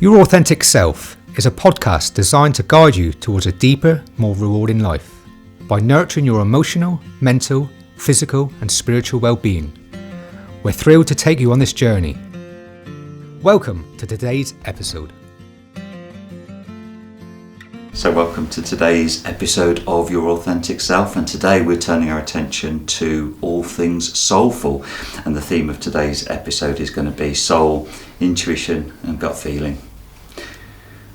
Your Authentic Self is a podcast designed to guide you towards a deeper, more rewarding life by nurturing your emotional, mental, physical and spiritual well-being. We're thrilled to take you on this journey. Welcome to today's episode. So welcome to today's episode of Your Authentic Self, and today we're turning our attention to all things soulful, and the theme of today's episode is going to be soul, intuition and gut feeling.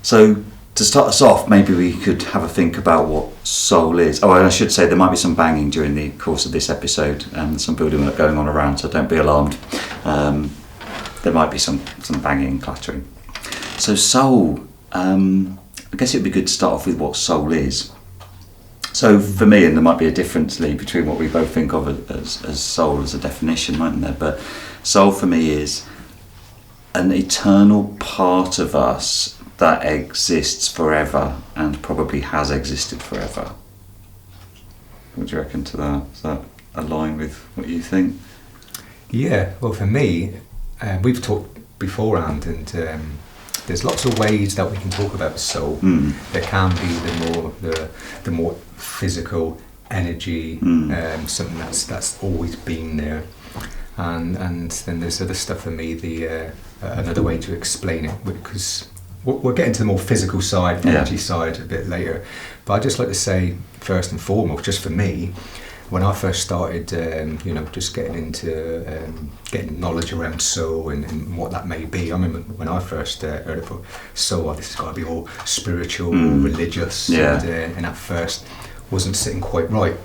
So to start us off, maybe we could have a think about what soul is. Oh, and I should say there might be some banging during the course of this episode and some building work going on around, so don't be alarmed. There might be some banging and clattering. So soul, I guess it would be good to start off with what soul is. So for me, and there might be a difference between what we both think of as soul as a definition, mightn't there? But soul for me is an eternal part of us that exists forever and probably has existed forever. What do you reckon to that? Does that align with what you think? Yeah, well for me, we've talked beforehand, and there's lots of ways that we can talk about soul. There can be the more physical energy, something that's always been there, and then there's other stuff for me. Another way to explain it, because we'll get into the more physical side, energy side a bit later. But I'd just like to say, first and foremost, just for me, when I first started, just getting into getting knowledge around soul and what that may be. I remember when I first heard it for soul, this has got to be all spiritual, religious, and at first wasn't sitting quite right.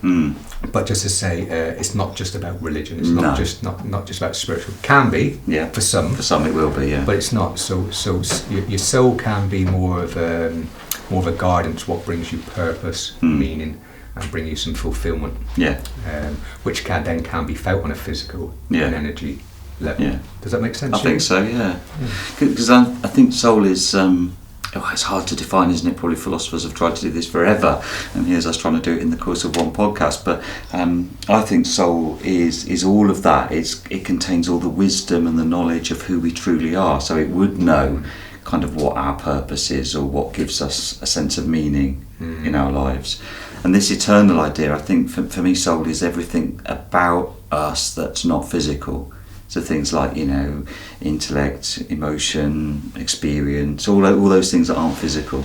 But just to say, it's not just about religion. It's not just about spiritual. It can be, for some. For some, it will be, But it's not. So your soul can be more of a guidance, what brings you purpose, meaning, and bring you some fulfillment. Which can be felt on a physical and energy level. Does that make sense? I think so. Because I think soul is. It's hard to define, isn't it? Probably philosophers have tried to do this forever, and here's us trying to do it in the course of one podcast. But I think soul is all of that. It contains all the wisdom and the knowledge of who we truly are. So it would know kind of what our purpose is, or what gives us a sense of meaning in our lives. And this eternal idea, I think for me, soul is everything about us that's not physical. So things like, intellect, emotion, experience, all those things that aren't physical.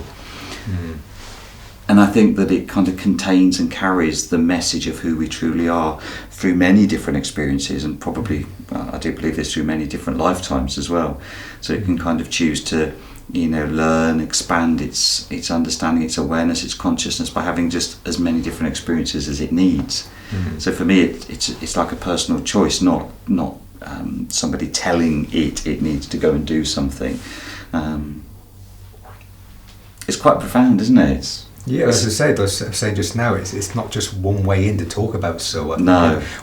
And I think that it kind of contains and carries the message of who we truly are through many different experiences, and probably, I do believe this, through many different lifetimes as well. So it can kind of choose to, learn, expand its understanding, its awareness, its consciousness by having just as many different experiences as it needs. So for me, it's like a personal choice, not somebody telling it needs to go and do something. It's quite profound, isn't it? As I said just now, it's not just one way in to talk about soul.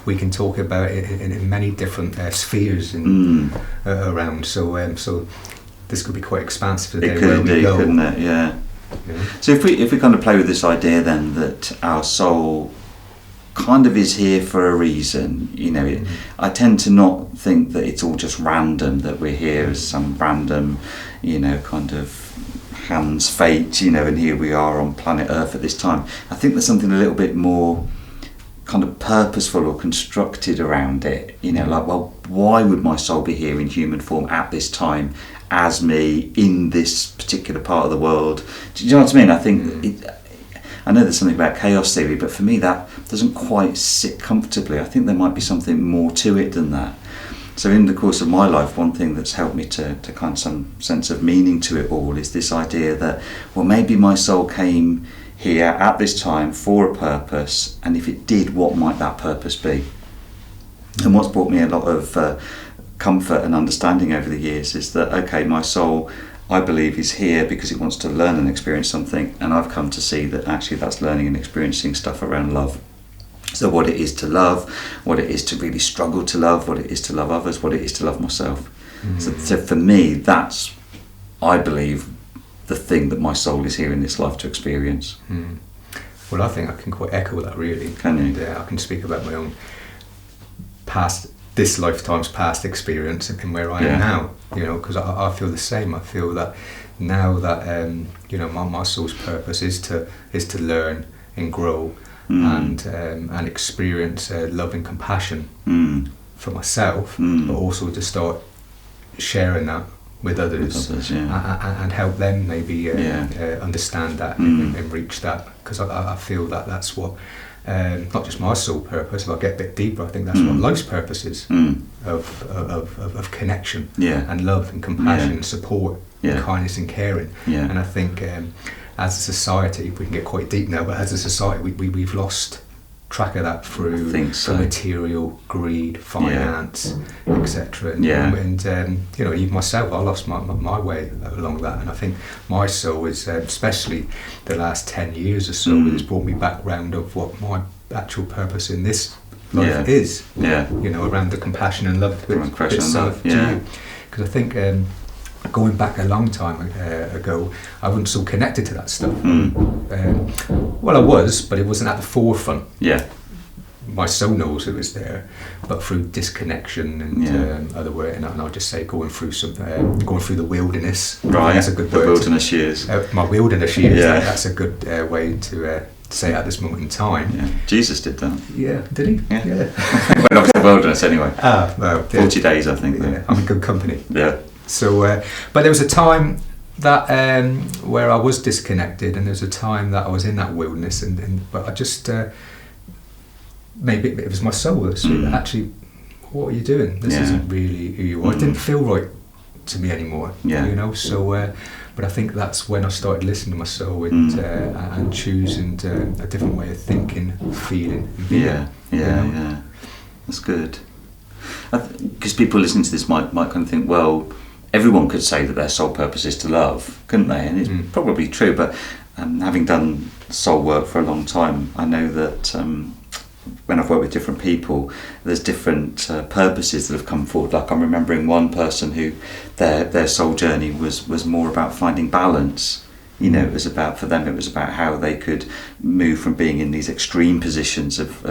We can talk about it in many different spheres around. So this could be quite expansive. It could indeed, couldn't it? Yeah. So if we kind of play with this idea then that our soul kind of is here for a reason, I tend to not think that it's all just random, that we're here as some random, kind of hand's fate, and here we are on planet Earth at this time. I think there's something a little bit more kind of purposeful or constructed around it, like, well, why would my soul be here in human form at this time as me in this particular part of the world? Do you know what I mean? I think I know there's something about chaos theory, but for me that doesn't quite sit comfortably. I think there might be something more to it than that. So in the course of my life, one thing that's helped me to kind of some sense of meaning to it all is this idea that, well, maybe my soul came here at this time for a purpose, and if it did, what might that purpose be? And what's brought me a lot of comfort and understanding over the years is that, okay, my soul, I believe, is here because it wants to learn and experience something, and I've come to see that actually that's learning and experiencing stuff around love. So what it is to love, what it is to really struggle to love, what it is to love others, what it is to love myself. So for me, that's, I believe, the thing that my soul is here in this life to experience. Well, I think I can quite echo that, really. Can you? And I can speak about my own this lifetime's past experience and where I am now. because I feel the same. I feel that now that my soul's purpose is to learn and grow and experience love and compassion for myself, but also to start sharing that with others, and help them maybe understand that and reach that, because I feel that that's what not just my soul purpose. If I get a bit deeper, I think that's what life's purpose is, of connection and love and compassion and support and kindness and caring. And I think as a society, we can get quite deep now, but as a society we've lost track of that through material greed, finance, etc. And even myself, I lost my way along that. And I think my soul is, especially the last 10 years or so, has brought me back round of what my actual purpose in this life is. Around the compassion and love. Because I think going back a long time ago, I wasn't so connected to that stuff. Well, I was, but it wasn't at the forefront. My soul knows it was there, but through disconnection and other way, and I'll just say going through the wilderness. Right, that's a good word. The wilderness years. My wilderness years. That's a good way to say at this moment in time. Jesus did that. Yeah, did he? Yeah. Went off to the wilderness anyway. 40 days, I think. I'm in good company. Yeah. So, but there was a time that where I was disconnected, and there was a time that I was in that wilderness, but I just maybe it was my soul that said, actually, what are you doing? This isn't really who you are. It didn't feel right to me anymore. So, but I think that's when I started listening to my soul and choosing a different way of thinking, feeling, and being. Yeah. That's good. Because people listening to this might kind of think, well, everyone could say that their soul purpose is to love, couldn't they? And it's probably true, but having done soul work for a long time, I know that when I've worked with different people, there's different purposes that have come forward. Like I'm remembering one person who their soul journey was more about finding balance. It was about, for them, it was about how they could move from being in these extreme positions of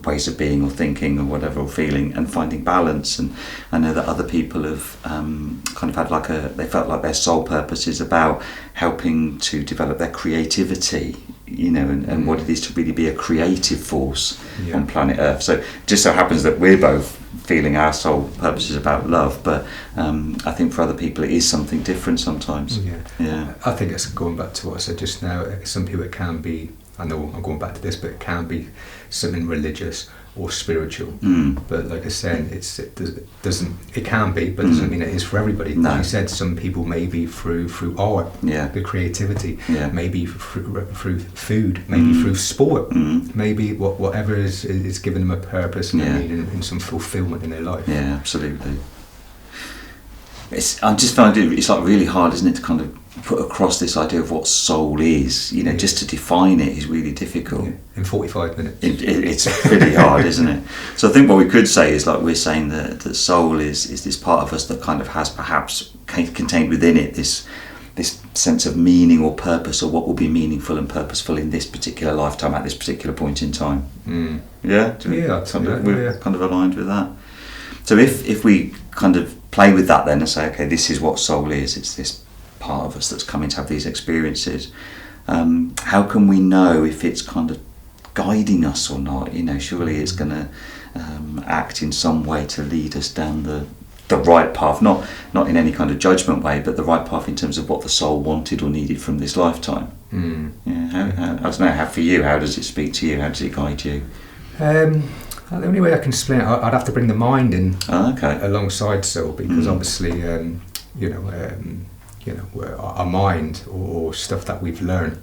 ways of being or thinking or whatever, or feeling, and finding balance. And I know that other people have kind of had they felt like their soul purpose is about helping to develop their creativity, and what it is to really be a creative force on planet Earth. So just so happens that we're both feeling our soul purpose is about love, but I think for other people it is something different sometimes. I think it's going back to what I said just now. Some people it can be, I know I'm going back to this, but it can be something religious or spiritual. But like I said, it can be, but it doesn't mean it is for everybody. No. As you said, some people maybe through art, the creativity, maybe through food, maybe through sport, maybe whatever is giving them a purpose and a meaning and some fulfillment in their life. Yeah, absolutely. I just find it's like really hard, isn't it, to kind of put across this idea of what soul is. Just to define it is really difficult. In 45 minutes. It's pretty hard, isn't it? So I think what we could say is, like we're saying, that soul is this part of us that kind of has perhaps contained within it this sense of meaning or purpose, or what will be meaningful and purposeful in this particular lifetime at this particular point in time. We're kind of aligned with that. So if we kind of play with that then and say, okay, this is what soul is, it's this part of us that's coming to have these experiences, how can we know if it's kind of guiding us or not? Surely it's going to act in some way to lead us down the right path, not in any kind of judgment way, but the right path in terms of what the soul wanted or needed from this lifetime. I don't know, how for you, how does it speak to you, how does it guide you? The only way I can explain it, I'd have to bring the mind in alongside soul, because obviously our mind or stuff that we've learned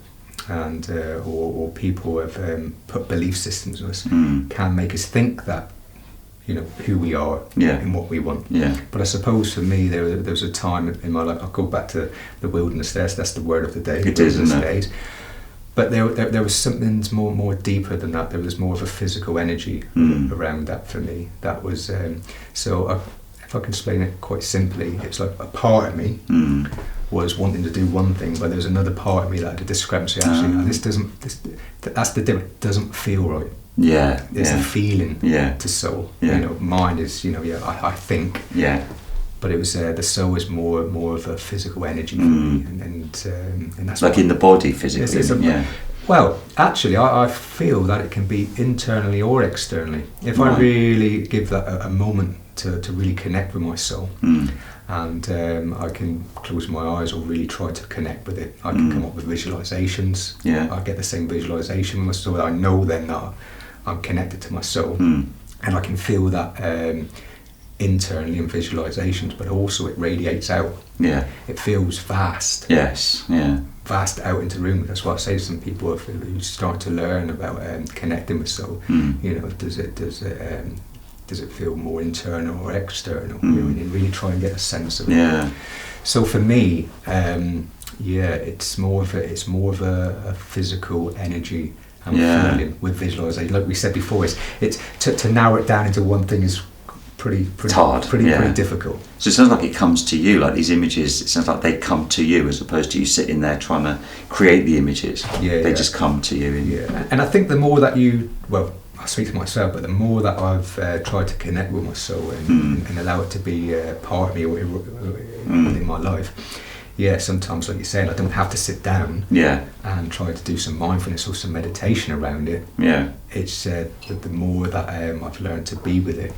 and or people have put belief systems in us can make us think that who we are and what we want. But I suppose for me there was a time in my life, I'll go back to the wilderness there, so that's the word of the day. It is, isn't it? But there was something more deeper than that. There was more of a physical energy around that for me. That was if I can explain it quite simply, it's like a part of me was wanting to do one thing, but there was another part of me that had a discrepancy. Actually, that's the difference. It doesn't feel right. There's a feeling to soul. Mine is I think. but it was the soul is more of a physical energy for me, and that's like in the body physically. Yeah. Well, actually, I feel that it can be internally or externally. If I really give that a moment to really connect with my soul, and I can close my eyes or really try to connect with it, I can come up with visualizations. Yeah. I get the same visualization with my soul. I know then that I'm connected to my soul, and I can feel that internally in visualizations, but also it radiates out. Yeah. It feels vast. Yes. Yeah. Vast out into the room. That's what I say to some people who start to learn about connecting with soul. You know, does it feel more internal or external? You know, and really try and get a sense of it. So for me, it's more of a physical energy and feeling with visualization. Like we said before, it's to narrow it down into one thing is pretty hard, pretty difficult. So it sounds like it comes to you, like these images, it sounds like they come to you as opposed to you sitting there trying to create the images. They just come to you. And I think the more that I speak to myself, but the more that I've tried to connect with my soul and allow it to be part of me within my life, sometimes, like you're saying, I don't have to sit down and try to do some mindfulness or some meditation around it. It's the more that I've learned to be with it,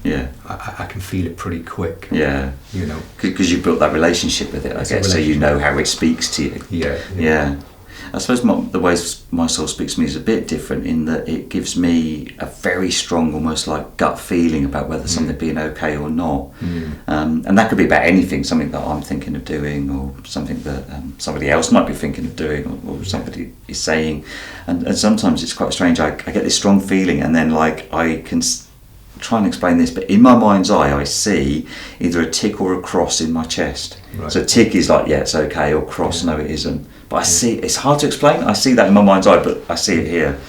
I can feel it pretty quick. You know, because you've built that relationship with it, I guess, so you know how it speaks to you. I suppose the way my soul speaks to me is a bit different in that it gives me a very strong, almost like gut feeling about whether something being okay or not. And that could be about anything, something that I'm thinking of doing, or something that somebody else might be thinking of doing, or somebody is saying. And sometimes it's quite strange. I get this strong feeling, and then like I can try and explain this, but in my mind's eye I see either a tick or a cross in my chest. So tick is like, it's okay, or cross, no it isn't. But I see, it's hard to explain. I see that in my mind's eye, but I see it here.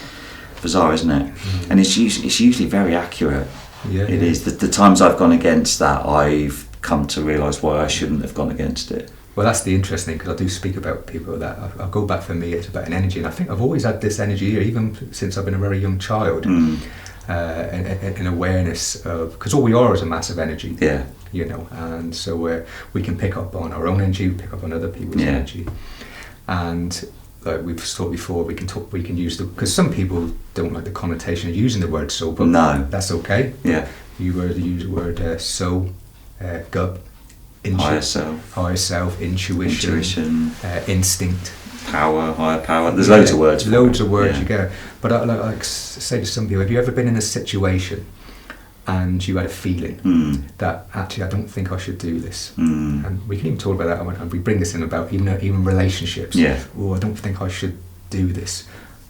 Bizarre, isn't it? And it's usually very accurate. It is. The times I've gone against that, I've come to realise why I shouldn't have gone against it. Well, that's the interesting, because I do speak about people that I'll go back. For me, it's about an energy, and I think I've always had this energy here, even since I've been a very young child. An awareness of, because all we are is a massive energy. You know, and so we can pick up on our own energy, we pick up on other people's energy. And like we've talked before, we can use because some people don't like the connotation of using the word soul, but that's okay. You use the word soul, gut, higher self, intuition, instinct, power, higher power. There's loads of words. You get. But I like say to some people, have you ever been in a situation and you had a feeling that actually I don't think I should do this, and we can even talk about that, and we bring this in about even relationships. I don't think I should do this,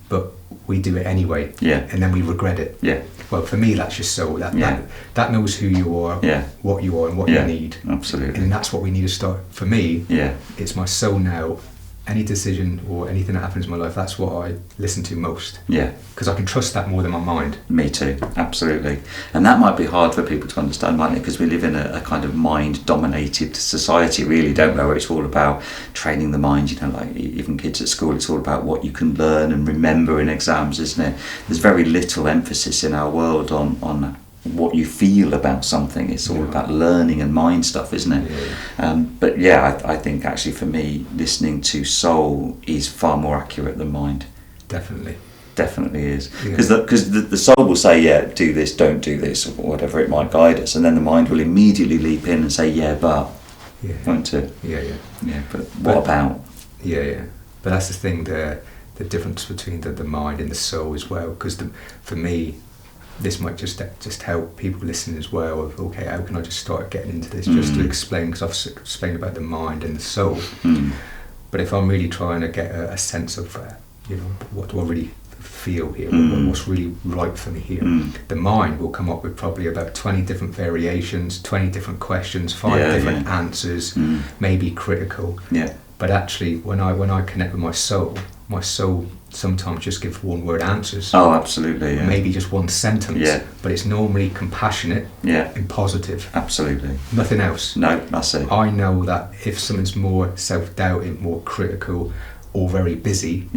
but we do it anyway, and then we regret it. Well, for me, that's your soul. That knows who you are, what you are, and what you need. Absolutely. And that's what we need to start. For me, it's my soul now. Any decision or anything that happens in my life, that's what I listen to most. Because I can trust that more than my mind. Me too, absolutely. And that might be hard for people to understand, mightn't it? Because we live in a kind of mind-dominated society, really, don't we? Where it's all about training the mind. You know, like even kids at school, it's all about what you can learn and remember in exams, isn't it? There's very little emphasis in our world on what you feel about something. It's all about learning and mind stuff, isn't it? But I think actually for me, listening to soul is far more accurate than mind. Definitely is, because the soul will say, do this, don't do this, or whatever it might guide us, and then the mind will immediately leap in and say, won't it? But what about? But that's the thing, the difference between the mind and the soul as well, because for me, this might just help people listening as well. Of okay, how can I just start getting into this? Just to explain, because I've explained about the mind and the soul. But if I'm really trying to get a sense of, what do I really feel here? What's really right for me here? The mind will come up with probably about 20 different variations, 20 different questions, 5 different answers, maybe critical. But actually, when I connect with my soul sometimes just gives one word answers. Oh, absolutely. Maybe just one sentence. But it's normally compassionate and positive. Absolutely. Nothing else. No, that's it. I know that if something's more self-doubting, more critical, or very busy,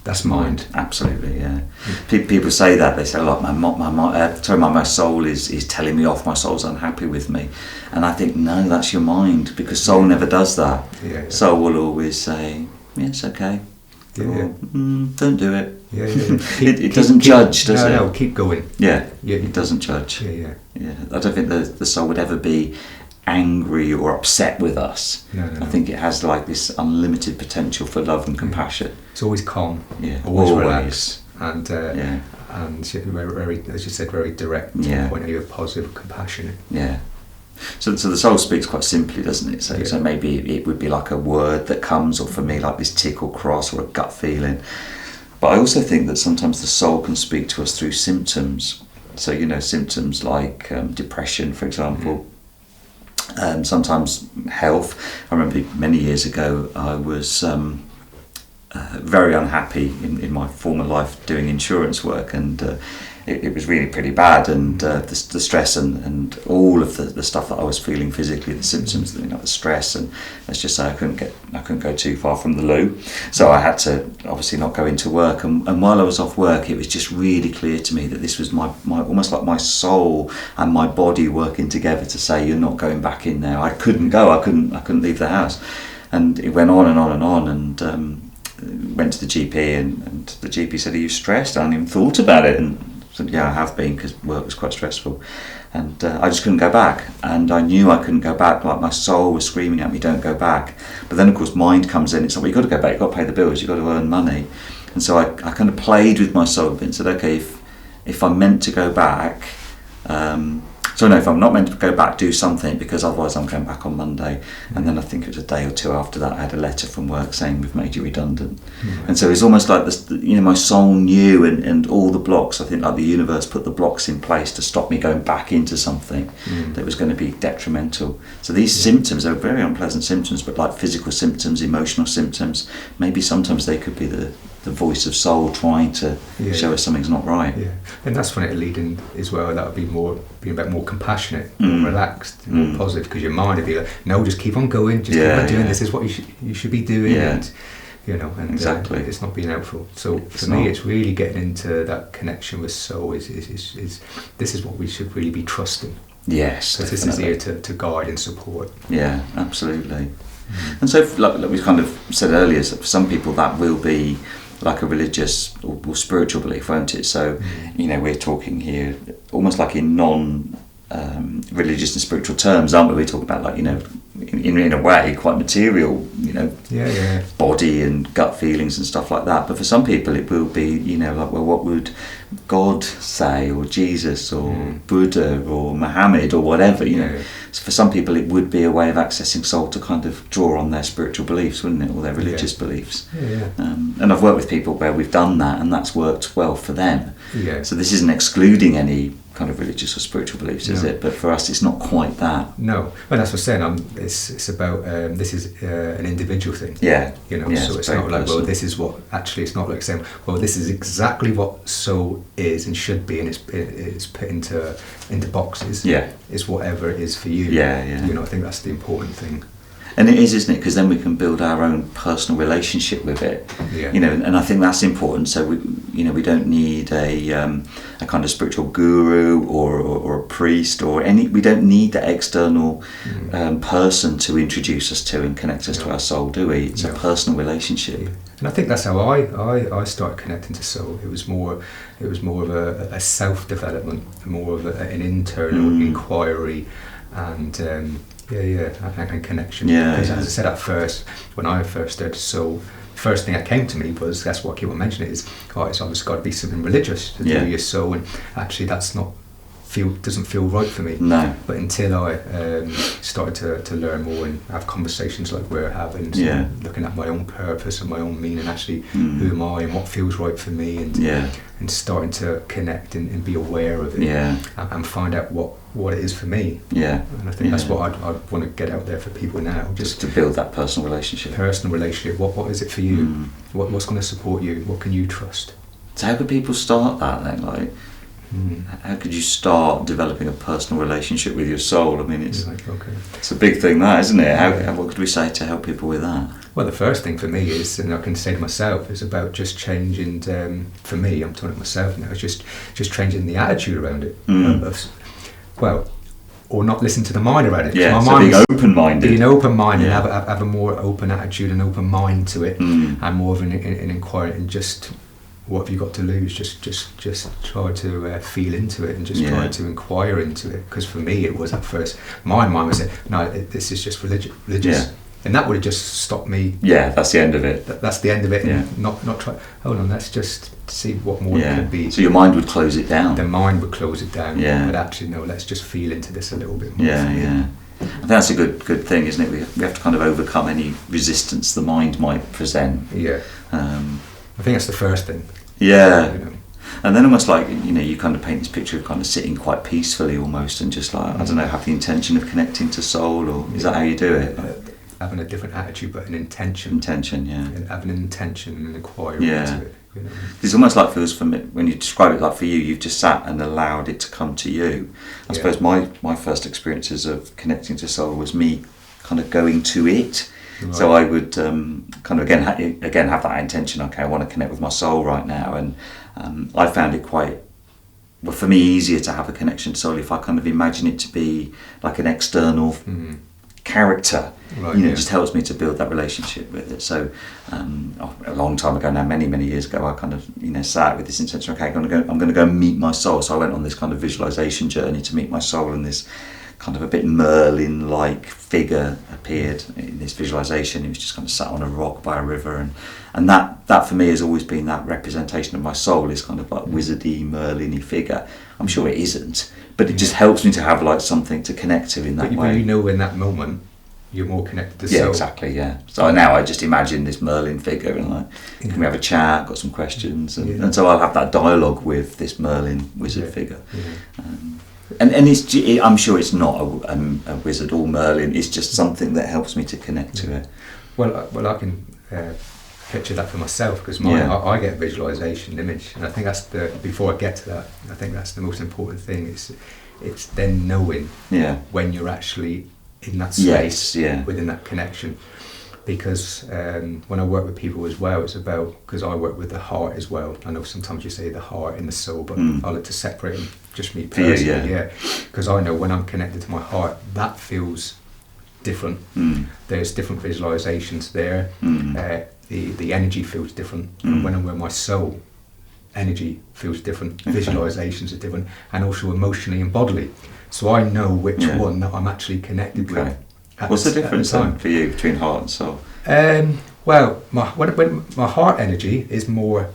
That's mind. Absolutely, yeah. People say that. They say, "Look, my soul is telling me off. My soul's unhappy with me," and I think, no, that's your mind, because soul never does that. Yeah. Soul will always say, "Yeah, it's okay," or, "Don't do it." Yeah. It doesn't judge, does it? No, keep going. Yeah, Yeah. it doesn't judge. Yeah. I don't think the soul would ever be angry or upset with us. No. I think it has like this unlimited potential for love and compassion. It's always calm. Yeah, always relaxed, and yeah, and very, as you said, very direct. To the point of view, positive, compassionate. Yeah. So the soul speaks quite simply, doesn't it? So maybe it would be like a word that comes, or for me, like this tick or cross or a gut feeling. But I also think that sometimes the soul can speak to us through symptoms. So, symptoms like depression, for example. Sometimes health. I remember many years ago I was very unhappy in my former life doing insurance work, and it was really pretty bad, and the stress and all of the stuff that I was feeling physically, the symptoms, the stress, and let's just say I couldn't go too far from the loo, so I had to obviously not go into work, and while I was off work, it was just really clear to me that this was my almost like my soul and my body working together to say, you're not going back in there. I couldn't go, I couldn't leave the house, and it went on and on and on, and went to the GP, and the GP said, "Are you stressed?" I hadn't even thought about it, and I said, "Yeah, I have been, because work was quite stressful," and I just couldn't go back, and I knew I couldn't go back. Like, my soul was screaming at me, "Don't go back!" But then, of course, mind comes in. It's like, well, you've got to go back. You've got to pay the bills. You've got to earn money. And so I kind of played with my soul a bit and said, okay, if I'm meant to go back, if I'm not meant to go back, do something, because otherwise I'm going back on Monday. And then I think it was a day or two after that, I had a letter from work saying, we've made you redundant. And so it's almost like this, my soul knew, and all the blocks, I think, like the universe put the blocks in place to stop me going back into something that was going to be detrimental. So these symptoms are very unpleasant symptoms, but like physical symptoms, emotional symptoms, maybe sometimes they could be the voice of soul trying to show us something's not right. Yeah, and that's when it'll lead in as well. That would be being a bit more compassionate, more relaxed, more positive, because your mind would be like, no, just keep on going, just keep on doing. This is what you should be doing, and exactly. It's not being helpful. So for me, it's really getting into that connection with soul. Is this is what we should really be trusting? Yes, because this is here to guide and support. Yeah, absolutely. And so, like we kind of said earlier, so for some people that will be like a religious or spiritual belief, won't it? So, we're talking here almost like in non-religious and spiritual terms, aren't we? We're talking about, like, in a way, quite material, body and gut feelings and stuff like that. But for some people, it will be, like, well, what would God say, or Jesus, or Buddha, or Muhammad, or whatever, So for some people, it would be a way of accessing soul to kind of draw on their spiritual beliefs, wouldn't it, or their religious beliefs. And I've worked with people where we've done that, and that's worked well for them. So this isn't excluding any kind of religious or spiritual beliefs, is it? But for us, it's not quite that. No, well, that's what I'm saying. It's about this is an individual thing. So it's not like, personal. Well, this is what. Actually, it's not like saying, well, this is exactly what soul is and should be, and it's put into boxes. It's whatever it is for you. I think that's the important thing. And it is, isn't it? Because then we can build our own personal relationship with it. And I think that's important. So we don't need a kind of spiritual guru or a priest or any. We don't need that external person to introduce us to and connect us to our soul, do we? It's a personal relationship. And I think that's how I started connecting to soul. It was more of a self development, more of an internal inquiry, and and connection. Because as I said at first, when I first started soul, the first thing that came to me was, that's what I keep on mentioning, it's obviously got to be something religious to do your soul, and actually that's doesn't feel right for me. No. But until I started to learn more and have conversations like we're having, looking at my own purpose and my own meaning, actually who am I and what feels right for me, and starting to connect and be aware of it, and find out what it is for me. And I think that's what I'd want to get out there for people now, just to build that personal relationship. What is it for you? What's going to support you? What can you trust? So how could people start that then? Like, How could you start developing a personal relationship with your soul? I mean, it's a big thing, that, isn't it? What could we say to help people with that? Well, the first thing for me is, and I can say to myself, is about just changing. For me, I'm talking to myself now. It's just changing the attitude around it. Or not listen to the mind around it. Yeah, so being open-minded. Being open-minded, have a more open attitude and open mind to it, and more of an inquiry, and just, what have you got to lose? Just try to feel into it, and just try to inquire into it. Because for me, it was at first, my mind was, no, this is just religious. Yeah. And that would have just stopped me. Yeah, that's the end of it. That's the end of it. Yeah. And not try. Hold on, let's just see what more it could be. So your mind would close it down. The mind would close it down. Yeah. But actually, no. Let's just feel into this a little bit more. Yeah. I think that's a good thing, isn't it? We have to kind of overcome any resistance the mind might present. Yeah. I think that's the first thing. Yeah. And then almost like, you kind of paint this picture of kind of sitting quite peacefully almost, and just like, I don't know, have the intention of connecting to soul, or is that how you do it? Having a different attitude, but an intention. Intention, yeah. And having an intention and an inquiry into it. It's almost like, feels for me, when you describe it, like for you, you've just sat and allowed it to come to you. I suppose my first experiences of connecting to soul was me kind of going to it. Right. So I would kind of again have that intention. Okay, I want to connect with my soul right now, and I found it quite, well, for me, easier to have a connection to soul if I kind of imagine it to be like an external character. Right, it just helps me to build that relationship with it. So a long time ago now, many years ago, I kind of sat with this intention. Okay, I'm going to go and meet my soul. So I went on this kind of visualization journey to meet my soul, and this kind of a bit Merlin-like figure appeared in this visualization. He was just kind of sat on a rock by a river, and that for me has always been that representation of my soul, is kind of like wizardy, Merlin-y figure. I'm sure it isn't, but it just helps me to have like something to connect to in that way. But in that moment, you're more connected to soul. Yeah, exactly, yeah. So now I just imagine this Merlin figure, and like, can we have a chat, got some questions, and so I'll have that dialogue with this Merlin wizard figure. And I'm sure it's not a wizard or Merlin. It's just something that helps me to connect to it. Well, I can picture that for myself, because I get a visualization image, and I think that's before I get to that, I think that's the most important thing. It's then knowing when you're actually in that space, within that connection. Because when I work with people as well, it's about, because I work with the heart as well. I know sometimes you say the heart and the soul, but I like to separate them, just me personally, because I know when I'm connected to my heart, that feels different. There's different visualizations there. The energy feels different. And when I'm with my soul, energy feels different, visualizations are different, and also emotionally and bodily. So I know which one that I'm actually connected with. What's the difference then for you between heart and soul? Well, when my heart energy is more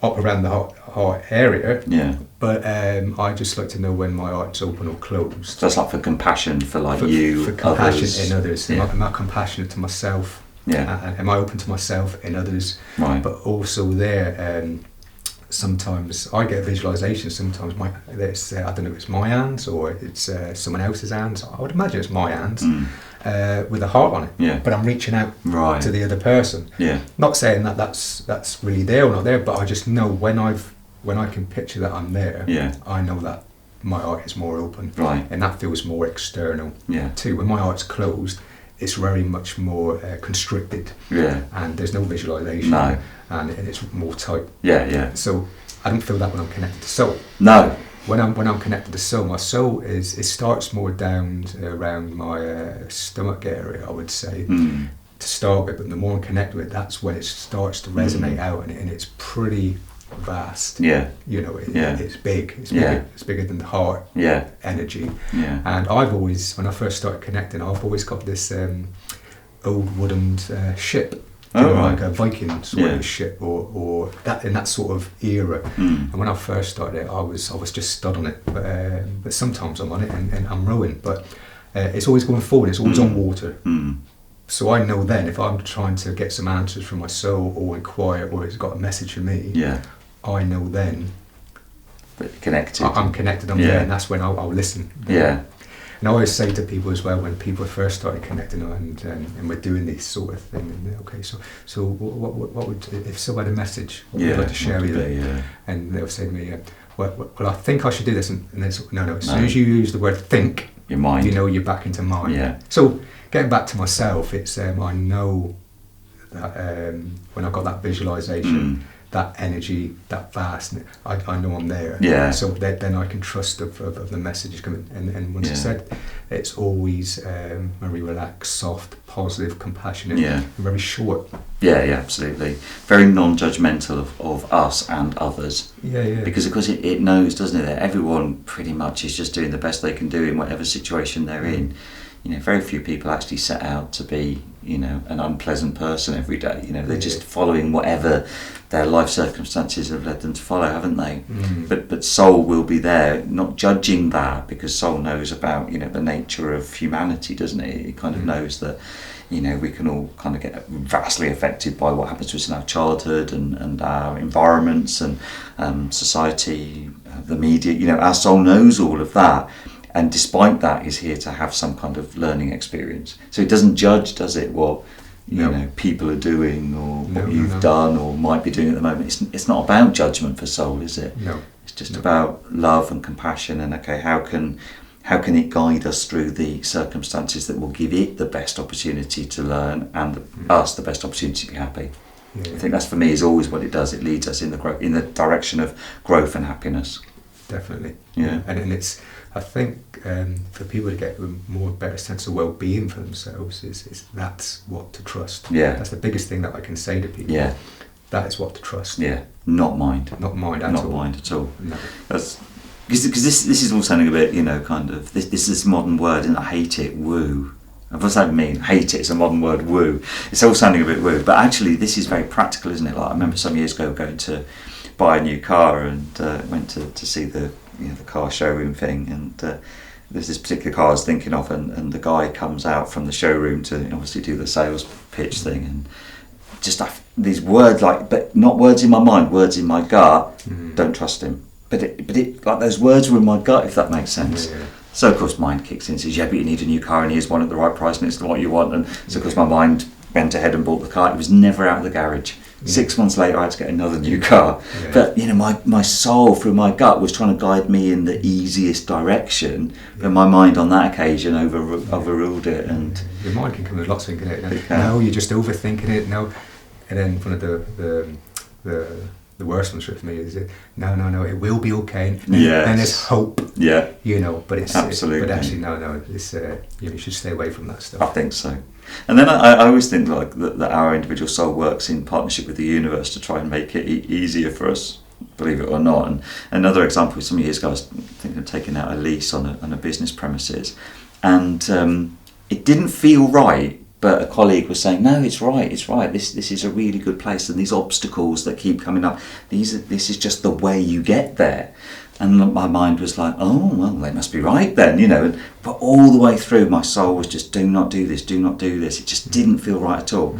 up around the heart area. Yeah. But I just like to know when my heart's open or closed. So that's like for compassion for you, for compassion others. in others. Yeah. Am I compassionate to myself? Yeah. Am I open to myself in others? Right. But also there. Sometimes I get visualization. Sometimes it's I don't know if it's my hands or it's someone else's hands. I would imagine it's my hands with a heart on it. Yeah. But I'm reaching out to the other person. Yeah. Not saying that that's really there or not there, but I just know when I can picture that I'm there. Yeah. I know that my heart is more open. Right. And that feels more external. Yeah. Too. When my heart's closed, it's very much more constricted. Yeah. And there's no visualization. No. And it's more tight. Yeah. So I don't feel that when I'm connected to soul. No. When I'm connected to soul, my soul it starts more down around my stomach area, I would say, to start with. But the more I'm connected with it, that's when it starts to resonate out, and it's pretty vast. Yeah. It's big. It's bigger than the heart. Yeah. Energy. Yeah. And I've always, when I first started connecting, I've always got this old wooden ship. Like a Viking sort of ship, or that in that sort of era. And when I first started it, I was just stood on it. But sometimes I'm on it and I'm rowing. But it's always going forward. It's always on water. So I know then if I'm trying to get some answers from my soul or inquire, or it's got a message for me. Yeah. I know then. But connected. I'm connected. I'm there, and that's when I'll listen. Yeah. And I always say to people as well, when people first started connecting and we're doing this sort of thing, and okay, so what would, if someone had a message, what would you like to share with you? And they'll say to me, well, I think I should do this, and then no. As soon as you use the word think, your mind, you're back into mind. Yeah. So getting back to myself, it's I know that when I've got that visualization, that energy, that vastness, I know I'm there. Yeah. So then I can trust of the messages coming. And once I said, it's always very relaxed, soft, positive, compassionate, and very short. Yeah, absolutely. Very non-judgmental of us and others. Yeah. Because of course it knows, doesn't it, that everyone pretty much is just doing the best they can do in whatever situation they're in. Very few people actually set out to be, an unpleasant person every day. They're just following whatever their life circumstances have led them to follow, haven't they? But soul will be there, not judging that, because soul knows about, the nature of humanity, doesn't it? It kind of knows that, we can all kind of get vastly affected by what happens to us in our childhood and our environments and society, the media. Our soul knows all of that. And despite that, is here to have some kind of learning experience. So it doesn't judge, does it, what people are doing or what you've done or might be doing at the moment. It's not about judgment for soul, is it? No. It's just about love and compassion and, okay, how can it guide us through the circumstances that will give it the best opportunity to learn and us the best opportunity to be happy. Yeah. I think that's, for me, is always what it does. It leads us in the direction of growth and happiness. Definitely. Yeah. And it's, I think, for people to get a better sense of well-being for themselves, is that's what to trust. Yeah. That's the biggest thing that I can say to people. Yeah. That is what to trust. Yeah. Not mind. Not mind at all. Not mind at all. No. That's because this is all sounding a bit, kind of this modern word, and I hate it, woo. What does that mean? Hate it. It's a modern word, woo. It's all sounding a bit woo, but actually this is very practical, isn't it? Like, I remember some years ago going to buy a new car and went to see the car showroom thing, and there's this particular car I was thinking of, and the guy comes out from the showroom to obviously do the sales pitch thing, and just these words, but not words in my mind, words in my gut. Don't trust him. But it like those words were in my gut, if that makes sense. Yeah. So of course mind kicks in and says, but you need a new car, and here's one at the right price, and it's what you want. And so of course my mind went ahead and bought the car. It was never out of the garage. 6 months later I had to get another new car. But my soul through my gut was trying to guide me in the easiest direction, but my mind on that occasion overruled it. And your mind can come with lots of things, can't it? No, you're just overthinking it. No. And then one of the worst ones for me is no, it will be okay. Then there's hope. Yeah. But it's absolutely. But actually, no, it's you should stay away from that stuff. I think so. And then I always think that our individual soul works in partnership with the universe to try and make it easier for us, believe it or not. And another example, some years ago, I was thinking of taking out a lease on a business premises, and it didn't feel right. But a colleague was saying, no, it's right. This is a really good place, and these obstacles that keep coming up, this is just the way you get there. And my mind was like, oh, well, they must be right then, But all the way through, my soul was just, do not do this. It just didn't feel right at all.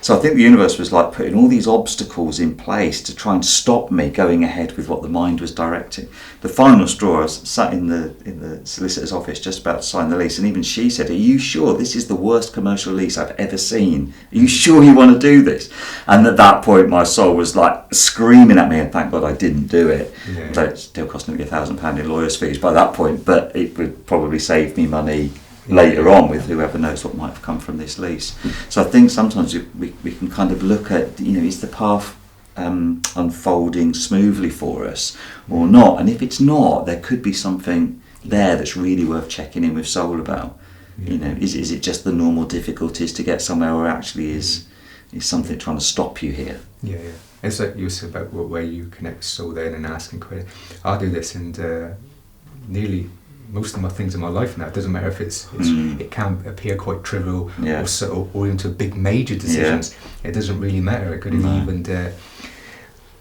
So I think the universe was like putting all these obstacles in place to try and stop me going ahead with what the mind was directing. The final straw, I was sat in the solicitor's office just about to sign the lease, and even she said, are you sure this is the worst commercial lease I've ever seen? Are you sure you want to do this? And at that point my soul was like screaming at me, and thank God I didn't do it. So it still cost me £1,000 in lawyer's fees by that point, but it would probably save me money later on with whoever knows what might have come from this lease. So I think sometimes we can kind of look at, is the path unfolding smoothly for us or not? And if it's not, there could be something there that's really worth checking in with soul about. Is it just the normal difficulties to get somewhere, or actually is something trying to stop you here? Yeah. It's like you said about where you connect soul then and asking questions. I do this, and nearly most of my things in my life now, it doesn't matter if it can appear quite trivial or subtle, or into big major decisions. It doesn't really matter. It could have even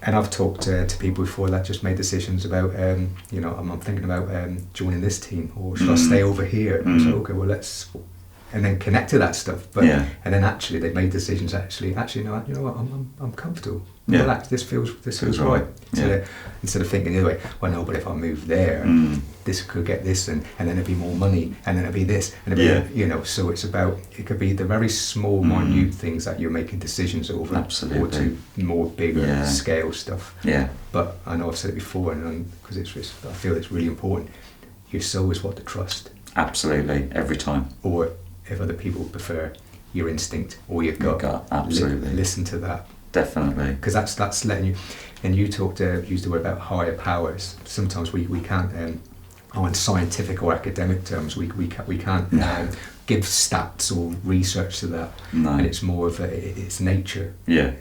and I've talked to people before that just made decisions about I'm thinking about joining this team, or should I stay over here? And so okay, well let's, and then connect to that stuff. But and then actually they made decisions. Actually, no, you know what? I'm comfortable. relax. This feels right. Instead of thinking the other way. Well, no, but if I move there, this could get this, and then it'd be more money, and then it'd be this, and it'd be, So it's about, it could be the very small, minute things that you're making decisions over, absolutely, or to more bigger scale stuff. Yeah. But I know I've said it before, and because I feel it's really important. Your soul is what to trust. Absolutely, every time. Or if other people prefer, your instinct or your gut. Absolutely. Listen to that. Definitely. Because that's letting you. And you used the word about higher powers. Sometimes we can't, in scientific or academic terms, we can't give stats or research to that. No. And it's more of it's nature. Yeah.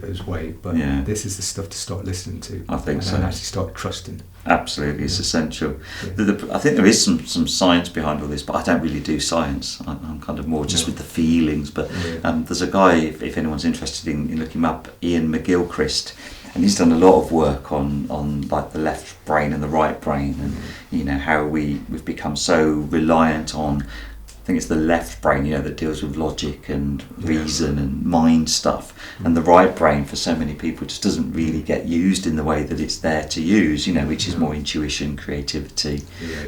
As way. But this is the stuff to start listening to. I think so. And actually start trusting. Absolutely, it's essential. Yeah. I think there is some science behind all this, but I don't really do science. I'm kind of more just with the feelings. But there's a guy, if anyone's interested in looking him up, Ian McGilchrist, and he's done a lot of work on like the left brain and the right brain, and how we've become so reliant on, I think it's the left brain, that deals with logic and reason and mind stuff, and the right brain for so many people just doesn't really get used in the way that it's there to use, which is more intuition, creativity,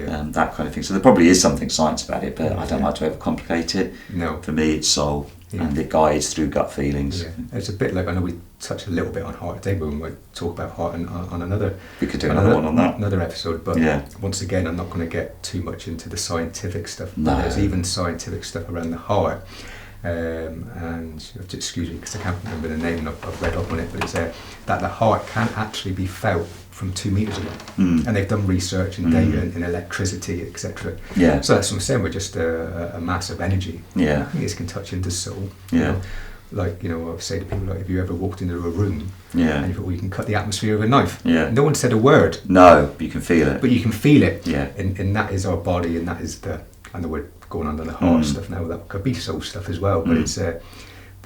that kind of thing. So there probably is something science about it, but I don't like to overcomplicate it. No. For me, it's soul, and it guides through gut feelings. Yeah. It's a bit like, I know we touched a little bit on heart today, but we might talk about heart on another. We could do another one on that. Another episode, but once again, I'm not going to get too much into the scientific stuff. No. But there's even scientific stuff around the heart, and you have to excuse me because I can't remember the name. I've read up on it, but it's that the heart can actually be felt from 2 meters away, and they've done research and data in electricity, etc. Yeah. So that's what I'm saying. We're just a mass of energy. Yeah. I think this can touch into soul. Yeah. Like, I say to people, like, if you ever walked into a room and you thought, well, you can cut the atmosphere with a knife. Yeah. No one said a word. No, but you can feel it. But you can feel it. Yeah. And that is our body, and that is I know we're going on to the heart stuff now, that could be soul stuff as well, but it's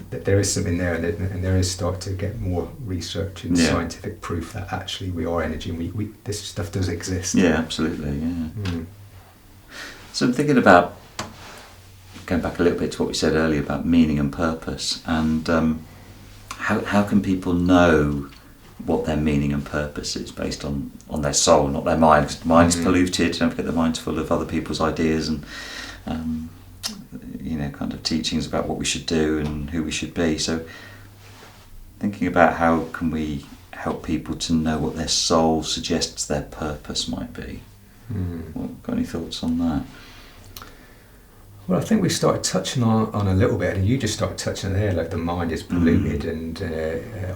there is something there, and there is start to get more research and scientific proof that actually we are energy, and we this stuff does exist. Yeah, absolutely, yeah. So I'm thinking about going back a little bit to what we said earlier about meaning and purpose, and how can people know what their meaning and purpose is based on their soul, not their mind, because the mind's polluted. Don't forget, the mind's full of other people's ideas and kind of teachings about what we should do and who we should be. So thinking about how can we help people to know what their soul suggests their purpose might be. Got any thoughts on that? Well, I think we started touching on a little bit, and you just started touching there, like the mind is polluted, and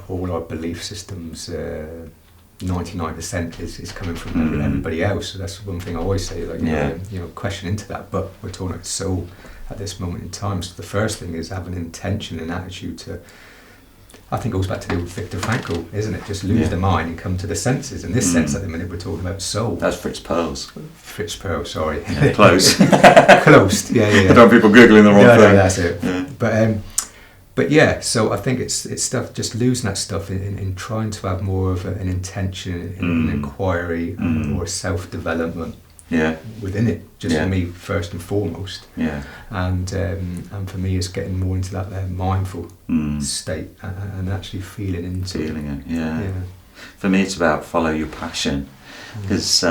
all our belief systems, 99% is coming from everybody else. So that's one thing I always say, like, question into that. But we're talking about soul at this moment in time. So the first thing is have an intention and attitude to, I think it goes back to the old Viktor Frankl, isn't it? Just lose the mind and come to the senses. In this sense, at the minute, we're talking about soul. That's Fritz Perls. Fritz Perls, sorry. Yeah, close. Close, yeah. I don't want people Googling the wrong thing. No, that's it. Yeah. But yeah, so I think it's stuff, just losing that stuff in trying to have more of an intention, an inquiry, or self-development. Yeah. Within it, just for me first and foremost. Yeah. And for me, it's getting more into that mindful state and actually feeling it. Yeah. For me, it's about follow your passion, because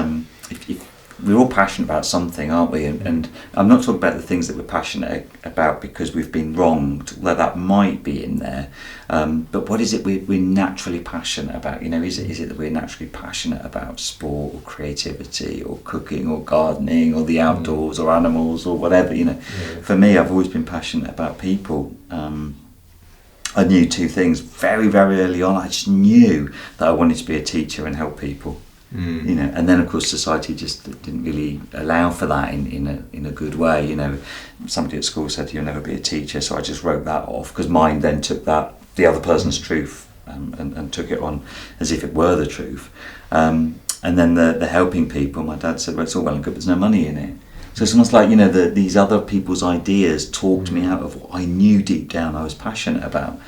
if we're all passionate about something, aren't we? And I'm not talking about the things that we're passionate about because we've been wronged, although that might be in there. But what is it we're naturally passionate about? Is it that we're naturally passionate about sport or creativity or cooking or gardening or the outdoors or animals or whatever? For me, I've always been passionate about people. I knew two things very, very early on. I just knew that I wanted to be a teacher and help people. And then of course society just didn't really allow for that in a good way. Somebody at school said you'll never be a teacher, so I just wrote that off, because mine then took that, the other person's truth, and took it on as if it were the truth. And then the helping people, my dad said, well, it's all well and good, but there's no money in it. So it's almost like these other people's ideas talked me out of what I knew deep down I was passionate about.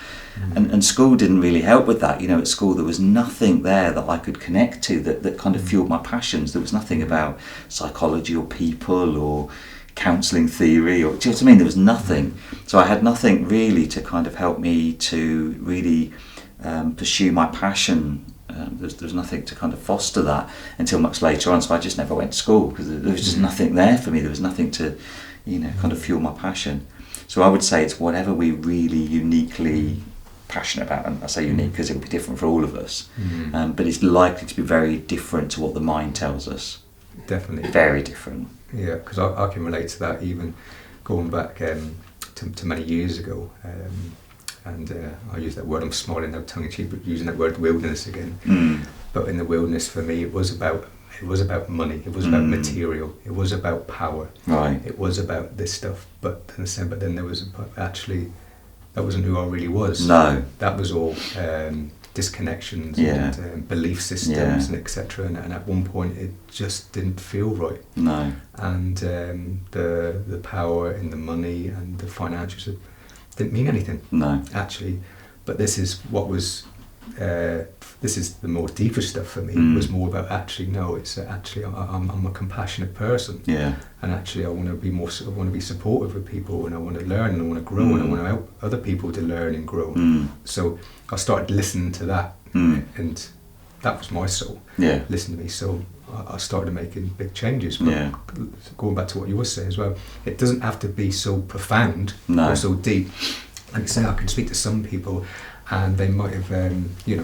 And school didn't really help with that. At school there was nothing there that I could connect to that kind of fueled my passions. There was nothing about psychology or people or counselling theory, or, do you know what I mean? There was nothing. So I had nothing really to kind of help me to really pursue my passion. There's nothing to kind of foster that until much later on. So I just never went to school because there was just nothing there for me. There was nothing to, kind of fuel my passion. So I would say it's whatever we really uniquely passionate about, and I say unique because it'll be different for all of us, but it's likely to be very different to what the mind tells us. Definitely. Very different. Yeah, because I can relate to that even going back to many years ago. And I use that word, I'm smiling now tongue-in-cheek, but using that word wilderness again. But in the wilderness for me it was about money, it was about material, it was about power, right? It was about this stuff, but then there was actually, that wasn't who I really was. No. That was all disconnections and belief systems and etc. And at one point it just didn't feel right. No. And the power in the money and the financials didn't mean anything. No. Actually. But this is what was, this is the more deeper stuff for me. It was more about actually, no, it's actually, I'm a compassionate person. Yeah. And actually I want to be I want to be supportive of people, and I want to learn, and I want to grow, and I want to help other people to learn and grow. So I started listening to that, and that was my soul. Yeah. Listen to me. So I started making big changes. But going back to what you were saying as well, it doesn't have to be so profound or so deep. Like I say, I can speak to some people and they might have,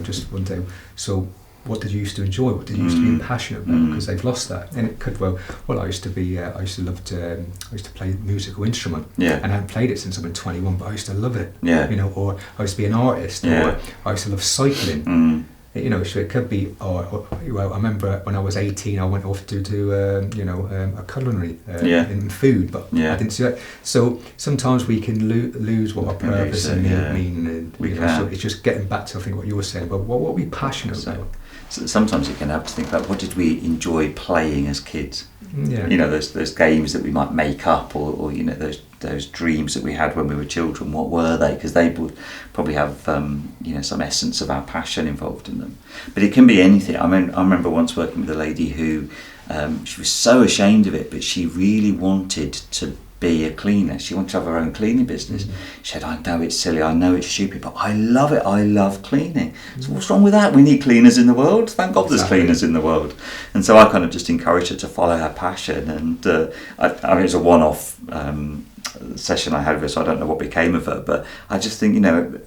just one day, so what did you used to enjoy? What did you used to be passionate about? Because they've lost that. And it could, well, I used to play a musical instrument. Yeah. And I hadn't played it since I've been 21, but I used to love it. Yeah. Or I used to be an artist, or I used to love cycling. So it could be, well, I remember when I was 18, I went off to do, a culinary in food, but I didn't see that. So sometimes we can lose what our purpose and meaning. So it's just getting back to, I think, what you were saying about what are we passionate about. So sometimes you can have to think about what did we enjoy playing as kids. Yeah. Those games that we might make up, or those dreams that we had when we were children. What were they? Because they would probably have some essence of our passion involved in them. But it can be anything. I remember once working with a lady who she was so ashamed of it, but she really wanted to be a cleaner. She wanted to have her own cleaning business. She said, I know it's silly, I know it's stupid, but I love it. I love cleaning. So what's wrong with that? We need cleaners in the world. Thank God there's cleaners in the world. And so I kind of just encouraged her to follow her passion. And it was a one-off session I had with her, so I don't know what became of her, but I just think,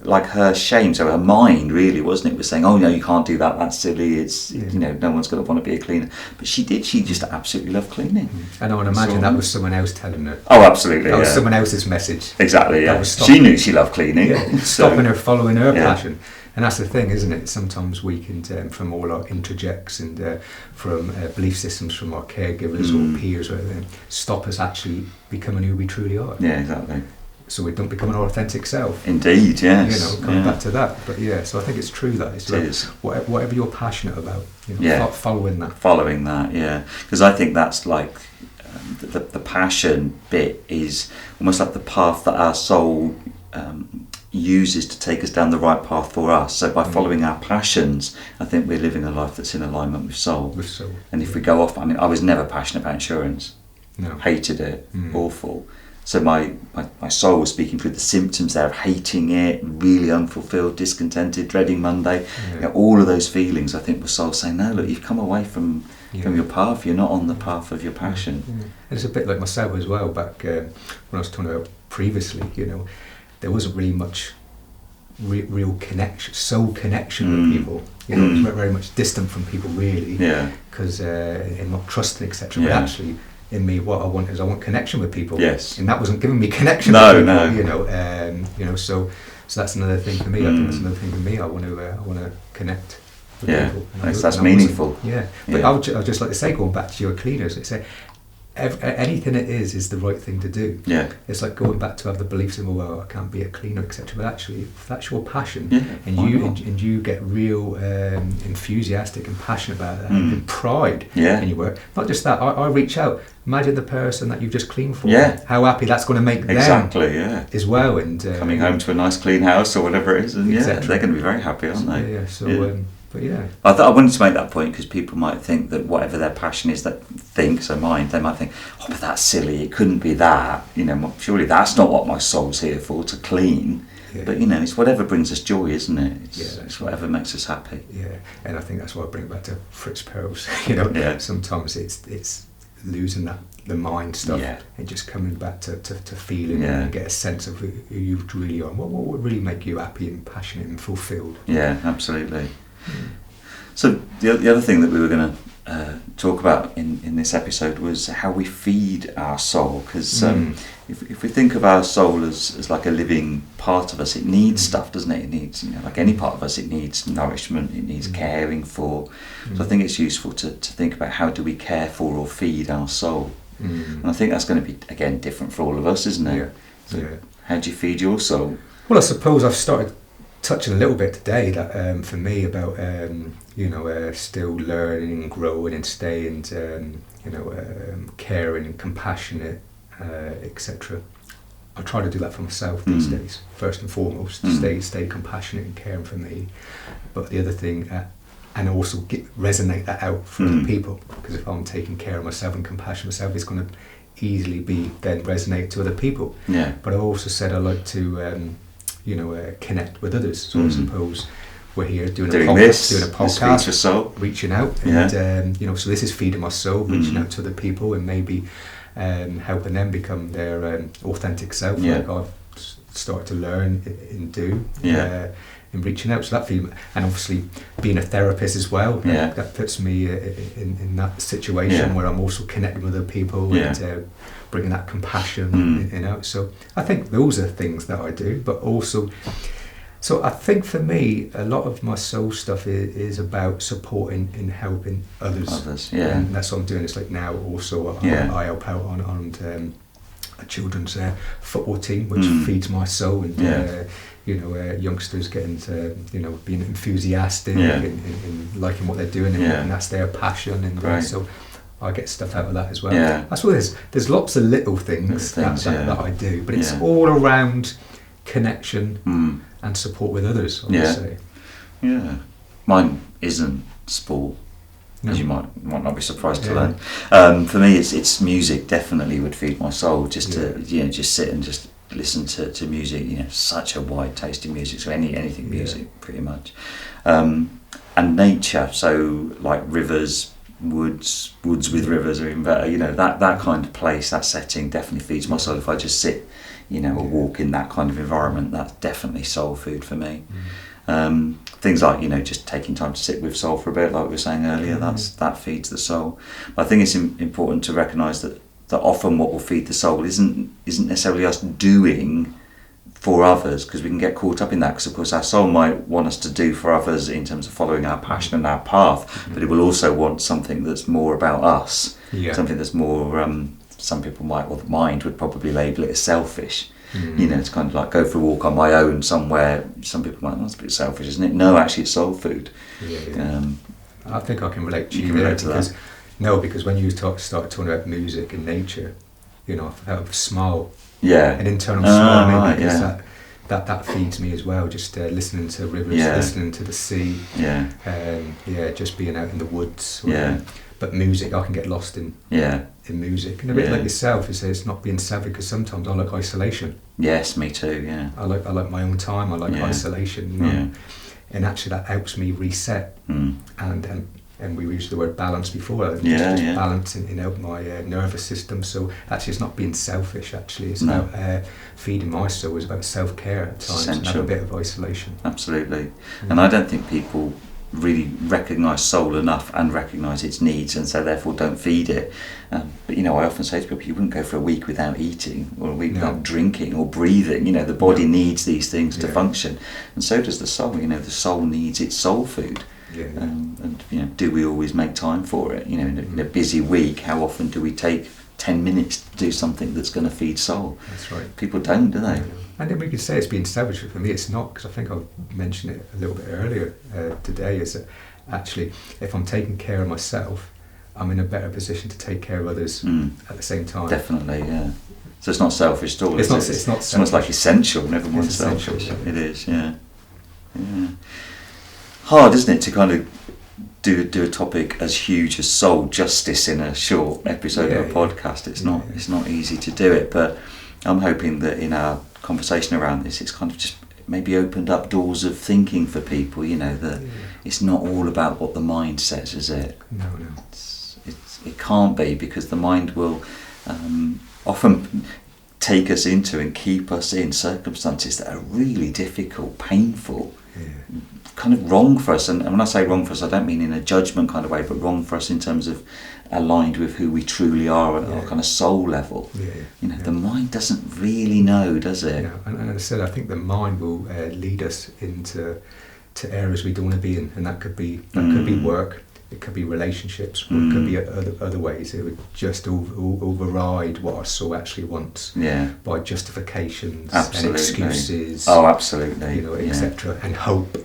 like her shame, so her mind really, wasn't it, was saying, oh no, you can't do that, that's silly, it's no one's going to want to be a cleaner. But she just absolutely loved cleaning. And I would imagine that was someone else telling her. Oh, absolutely. That was someone else's message. Exactly, yeah. She knew she loved cleaning. Stopping her, following her passion. And that's the thing, isn't it? Sometimes we can, from all our interjects and from belief systems from our caregivers or peers, stop us actually becoming who we truly are. Yeah, exactly. So we don't become an authentic self. Indeed, yes. Coming back to that. But so I think it's true that it's whatever you're passionate about, following that. Following that, yeah. Because I think that's like the passion bit is almost like the path that our soul uses to take us down the right path for us. So by following our passions, I think we're living a life that's in alignment with soul. And if we go off, I was never passionate about insurance. No. Hated it. Awful. So my soul was speaking through the symptoms there of hating it, really unfulfilled, discontented, dreading Monday. All of those feelings, I think, was soul saying, no, look, you've come away from your path. You're not on the path of your passion. And it's a bit like myself as well. Back when I was talking about previously, there wasn't really much real connection, soul connection with people. It was very much distant from people, really. Yeah. Because and not trusting, etc. But actually, in me, what I want connection with people. Yes. And that wasn't giving me connection. with people, So that's another thing for me. I think that's another thing for me. I want to connect with people. That's meaningful. But I would just like to say, going back to your cleaners, I say, anything it is the right thing to do. Yeah. It's like going back to have the beliefs in, well, I can't be a cleaner, etc. But actually, if that's your passion, and you get real enthusiastic and passionate about that, and pride in your work. Not just that, I reach out. Imagine the person that you've just cleaned for. Yeah. How happy that's going to make them. Exactly. Yeah. As well, and coming home to a nice clean house or whatever it is, and they're going to be very happy, aren't they? So. But yeah, I wanted to make that point because people might think that whatever their passion is, they might think, oh, but that's silly, it couldn't be that, surely that's not what my soul's here for, to clean. Yeah. But it's whatever brings us joy, isn't it? It's whatever makes us happy. Yeah, and I think that's why I bring it back to Fritz Perls. Sometimes it's losing the mind stuff and just coming back to feeling and get a sense of who you really are. What would really make you happy and passionate and fulfilled? Yeah, absolutely. So the other thing that we were going to talk about in this episode was how we feed our soul, because if we think of our soul as like a living part of us, it needs stuff, doesn't it? It needs, like any part of us, it needs nourishment, it needs caring for. So I think it's useful to think about how do we care for or feed our soul. And I think that's going to be, again, different for all of us, isn't it? So how do you feed your soul? Well, I suppose I've started touching a little bit today that for me about still learning and growing and staying caring and compassionate, etc. I try to do that for myself these days, first and foremost, stay compassionate and caring for me. But the other thing, and also resonate that out for other people, because if I'm taking care of myself and compassion myself, it's going to easily be then resonate to other people. But I also said I like to connect with others. So I suppose we're here doing a podcast, reaching out, and so this is feeding my soul, reaching out to other people, and maybe helping them become their authentic self, like I've started to learn and do. In reaching out, so that feeling, and obviously being a therapist as well, that puts me in that situation where I'm also connecting with other people and bringing that compassion in out. So I think those are things that I do, but also, so I think for me, a lot of my soul stuff is about supporting and helping others. And that's what I'm doing. It's like now also I help out on a children's football team, which feeds my soul, and youngsters getting to, being enthusiastic and liking what they're doing, and that's their passion, and so I get stuff out of that as well. That's what it is. There's lots of little things that I do, but it's all around connection and support with others, I would say. Mine isn't sport, as you might not be surprised to learn. For me, it's music. Definitely would feed my soul. Just to just sit and just listen to music. Such a wide taste in music. So anything music, pretty much. And nature. So like rivers, woods with rivers are even better. That kind of place, that setting definitely feeds my soul. If I just sit, or walk in that kind of environment, that's definitely soul food for me. Things like just taking time to sit with soul for a bit, like we were saying earlier, that feeds the soul. But I think it's important to recognise that often what will feed the soul isn't necessarily us doing for others, because we can get caught up in that, because of course our soul might want us to do for others in terms of following our passion and our path, but it will also want something that's more about us, something that's more some people might, or the mind would probably label it as selfish. It's kind of like go for a walk on my own somewhere. Some people might, that's a bit selfish, isn't it? No, actually it's soul food. I think I can relate to you because because when you started talking about music and nature, I felt a smile, an internal smile, because that feeds me as well. Just listening to rivers, listening to the sea, just being out in the woods. But music, I can get lost in music, and a bit like yourself, it's not being savvy, because sometimes I like isolation. Yes, me too. I like my own time. I like isolation. And actually that helps me reset. And we used the word balance before. Just balancing my nervous system. So actually, it's not being selfish. Actually, it's about feeding my soul. It's about self-care at times, and have a bit of isolation. Absolutely. And I don't think people really recognise soul enough and recognise its needs, and so therefore don't feed it. But I often say to people, you wouldn't go for a week without eating, or a week without drinking or breathing. The body needs these things to function, and so does the soul. The soul needs its soul food. And do we always make time for it? In a busy week, how often do we take 10 minutes to do something that's going to feed soul? That's right. People don't, do they? And then we could say it's being selfish, but for me it's not, because I think I've mentioned it a little bit earlier today, is that actually if I'm taking care of myself, I'm in a better position to take care of others at the same time. Definitely, So it's not selfish at all. It's not selfish. Almost like essential, never mind selfish. Essential, It is, yeah. hard, isn't it, to kind of do a topic as huge as soul justice in a short episode of a podcast. It's not easy to do it, but I'm hoping that in our conversation around this, it's kind of just maybe opened up doors of thinking for people, that it's not all about what the mind says, is it? No. It can't be, because the mind will often take us into and keep us in circumstances that are really difficult, painful, kind of wrong for us. And when I say wrong for us, I don't mean in a judgment kind of way, but wrong for us in terms of aligned with who we truly are at our kind of soul level. The mind doesn't really know, does it? And as I said, I think the mind will lead us into areas we don't want to be in, and that could be work, it could be relationships, or it could be other ways. It would just override what our soul actually wants by justifications and excuses. Oh, absolutely. Etc. And hope.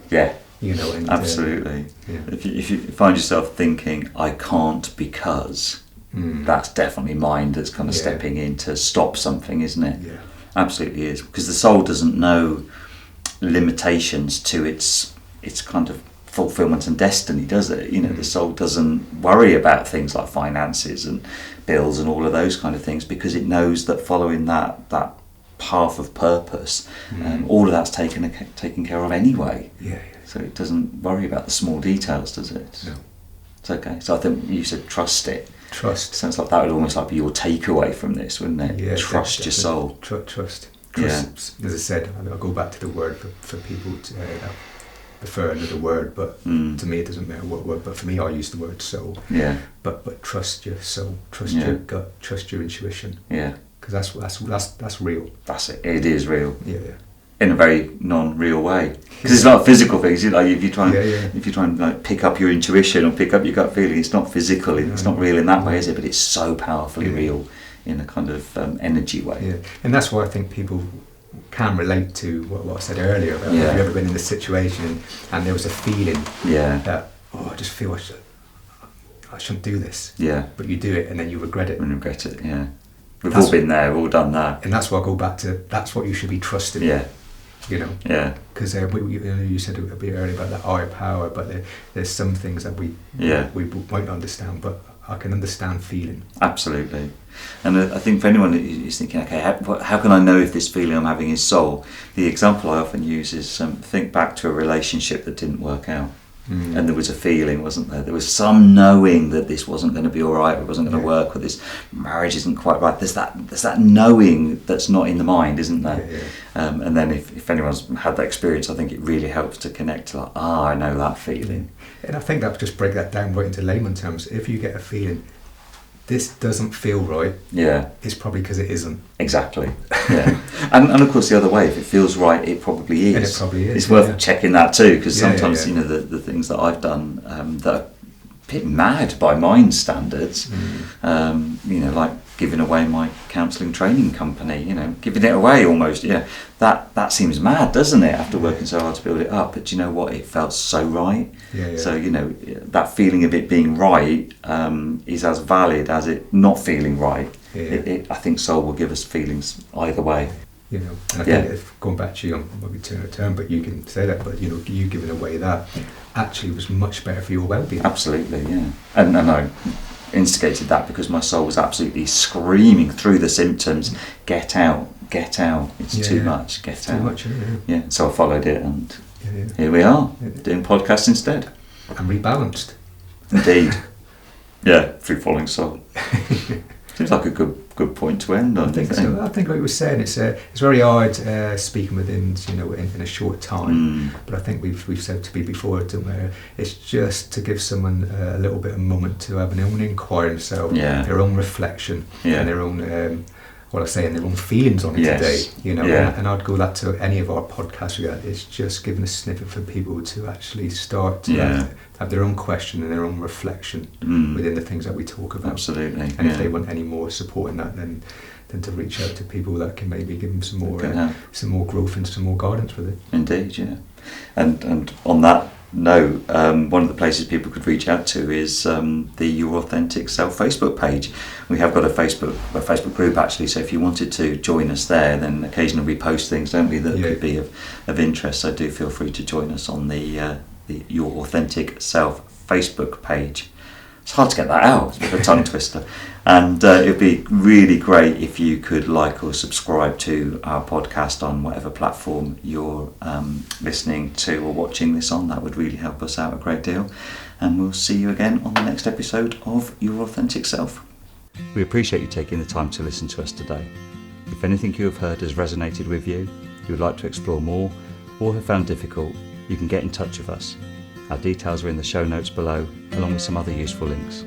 And, absolutely. If you find yourself thinking, I can't because, that's definitely mind that's kind of stepping in to stop something, isn't it? Absolutely is, because the soul doesn't know limitations to its kind of fulfillment and destiny, does it? The soul doesn't worry about things like finances and bills and all of those kind of things, because it knows that following that path of purpose, all of that's taken care of anyway. So it doesn't worry about the small details, does it? No. It's okay. So I think you said trust it. Trust. Sounds like that would almost like be your takeaway from this, wouldn't it? Trust your soul. Trust. As I said, I'll go back to the word for people to prefer another word, but to me it doesn't matter what word. But for me, I use the word soul. But trust your soul. Trust your gut. Trust your intuition. Because that's real. That's it. It is real. In a very non-real way, because it's not physical things. Like if you try and like pick up your intuition or pick up your gut feeling, it's not physical. It's not real in that way, is it? But it's so powerfully real in a kind of energy way. And that's why I think people can relate to what I said earlier about have you ever been in this situation and there was a feeling that I just feel I shouldn't do this. But you do it and then you regret it. We've all been there. We've all done that. And that's why I go back to that's what you should be trusting. Because you said a bit earlier about that higher power, but there's some things that we won't understand, but I can understand feeling. Absolutely. And I think for anyone who's thinking, okay, how can I know if this feeling I'm having is soul? The example I often use is think back to a relationship that didn't work out. And there was a feeling, wasn't there? There was some knowing that this wasn't going to be all right, it wasn't going to work, or this marriage isn't quite right. There's that knowing that's not in the mind, isn't there? And then if anyone's had that experience, I think it really helps to connect to I know that feeling. And I think that just break that down right into layman terms. If you get a feeling, this doesn't feel right, it's probably because it isn't. Exactly. And of course the other way, if it feels right, it probably is. And it probably is. It's worth checking that too, because sometimes the things that I've done that are a bit mad by mind standards, like giving away my counselling training company, giving it away almost, that seems mad, doesn't it, after working so hard to build it up? But do you know what, it felt so right. So that feeling of it being right is as valid as it not feeling right. I think soul will give us feelings either way. And I think if going back to you, I'm maybe turning a term, but you can say that, but you giving away that actually was much better for your well-being. Absolutely, and I instigated that because my soul was absolutely screaming through the symptoms, get out, it's too much, get out. Too much, so I followed it, and here we are, doing podcasts instead. And rebalanced. Indeed. Through following soul. Seems like a good point to end on. I think so. I think like you were saying, it's very hard speaking within in a short time. But I think we've said to be before, it's just to give someone a little bit of moment to have an own inquiry themselves, their own reflection, and their own and their own feelings on it today. And I'd go that to any of our podcasts. It's just giving a snippet for people to actually start to have their own question and their own reflection within the things that we talk about. Absolutely. And if they want any more support in that, then to reach out to people that can maybe give them some more growth and some more guidance with it. Indeed, And on that note, one of the places people could reach out to is the Your Authentic Self Facebook page. We have got a Facebook group actually, so if you wanted to join us there, then occasionally we post things, don't we, that could be of interest, so do feel free to join us on the the Your Authentic Self Facebook page. It's hard to get that out, it's a bit of a tongue twister. And it'd be really great if you could like or subscribe to our podcast on whatever platform you're listening to or watching this on. That would really help us out a great deal. And we'll see you again on the next episode of Your Authentic Self. We appreciate you taking the time to listen to us today. If anything you have heard has resonated with you, you would like to explore more, or have found difficult, you can get in touch with us. Our details are in the show notes below, along with some other useful links.